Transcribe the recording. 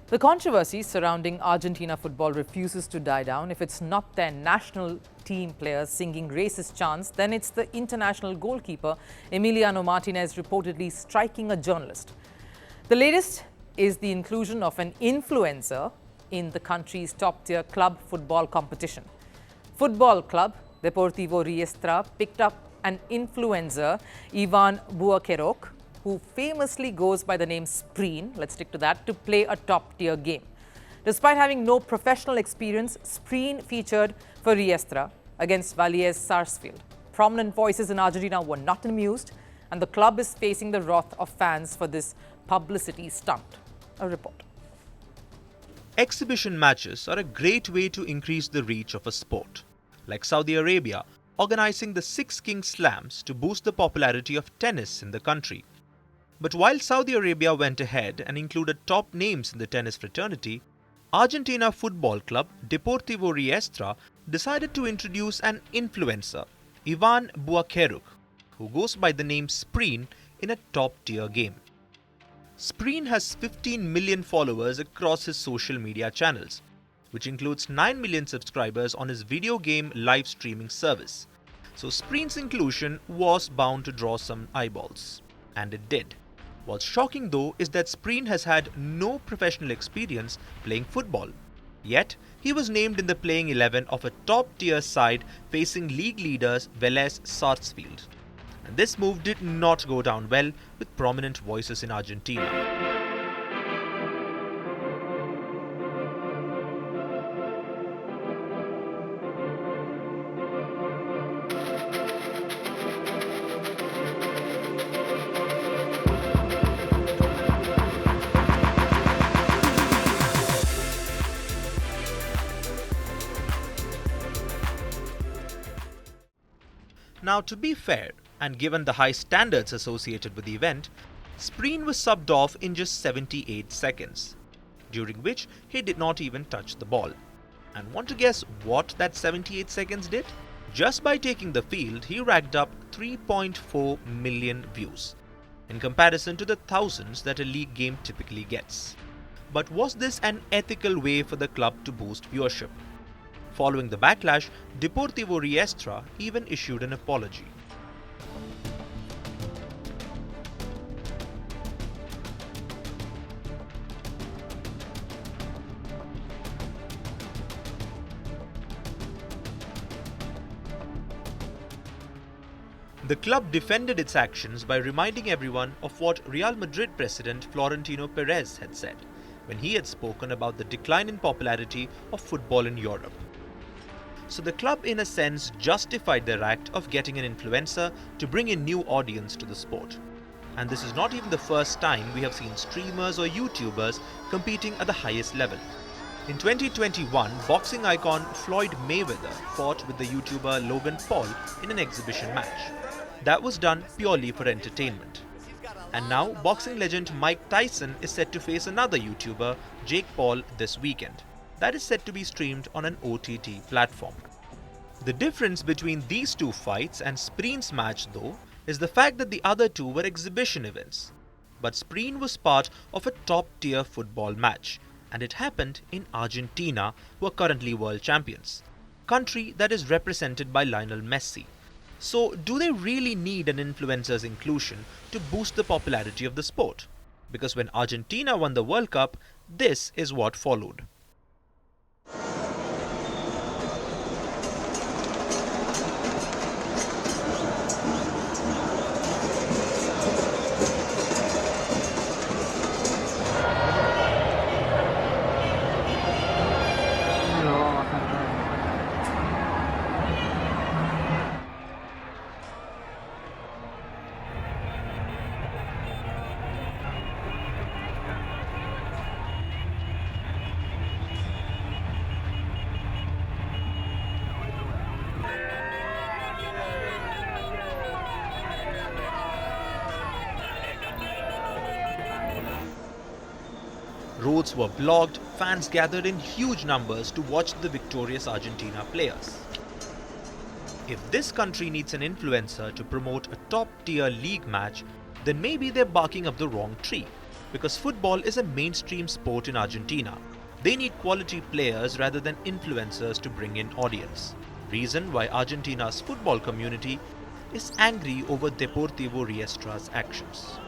The controversy surrounding Argentina football refuses to die down. If it's not their national team players singing racist chants, then it's the international goalkeeper Emiliano Martinez reportedly striking a journalist. The latest is the inclusion of an influencer in the country's top-tier club football competition. Football club Deportivo Riestra picked up an influencer, Ivan Buakerok, who famously goes by the name Spreen, let's stick to that, to play a top-tier game. Despite having no professional experience, Spreen featured for Riestra against Velez Sarsfield. Prominent voices in Argentina were not amused, and the club is facing the wrath of fans for this publicity stunt. A report. Exhibition matches are a great way to increase the reach of a sport, like Saudi Arabia organizing the Six Kings Slams to boost the popularity of tennis in the country. But while Saudi Arabia went ahead and included top names in the tennis fraternity, Argentina football club Deportivo Riestra decided to introduce an influencer, Ivan Buakerok, who goes by the name Spreen in a top-tier game. Spreen has 15 million followers across his social media channels, which includes 9 million subscribers on his video game live streaming service. So Spreen's inclusion was bound to draw some eyeballs. And it did. What's shocking though is that Spreen has had no professional experience playing football. Yet, he was named in the playing 11 of a top-tier side facing league leaders Velez Sarsfield. And this move did not go down well with prominent voices in Argentina. Now, to be fair, and given the high standards associated with the event, Spreen was subbed off in just 78 seconds, during which he did not even touch the ball. And want to guess what that 78 seconds did? Just by taking the field, he racked up 3.4 million views, in comparison to the thousands that a league game typically gets. But was this an ethical way for the club to boost viewership? Following the backlash, Deportivo Riestra even issued an apology. The club defended its actions by reminding everyone of what Real Madrid president Florentino Perez had said when he had spoken about the decline in popularity of football in Europe. So the club in a sense justified their act of getting an influencer to bring in new audience to the sport. And this is not even the first time we have seen streamers or YouTubers competing at the highest level. In 2021, boxing icon Floyd Mayweather fought with the YouTuber Logan Paul in an exhibition match. That was done purely for entertainment. And now, boxing legend Mike Tyson is set to face another YouTuber, Jake Paul, this weekend. That is set to be streamed on an OTT platform. The difference between these two fights and Spreen's match, though, is the fact that the other two were exhibition events. But Spreen was part of a top-tier football match, and it happened in Argentina, who are currently world champions, country that is represented by Lionel Messi. So, do they really need an influencer's inclusion to boost the popularity of the sport? Because when Argentina won the World Cup, this is what followed. Roads were blocked, fans gathered in huge numbers to watch the victorious Argentina players. If this country needs an influencer to promote a top-tier league match, then maybe they're barking up the wrong tree. because football is a mainstream sport in Argentina. They need quality players rather than influencers to bring in audience. Reason why Argentina's football community is angry over Deportivo Riestra's actions.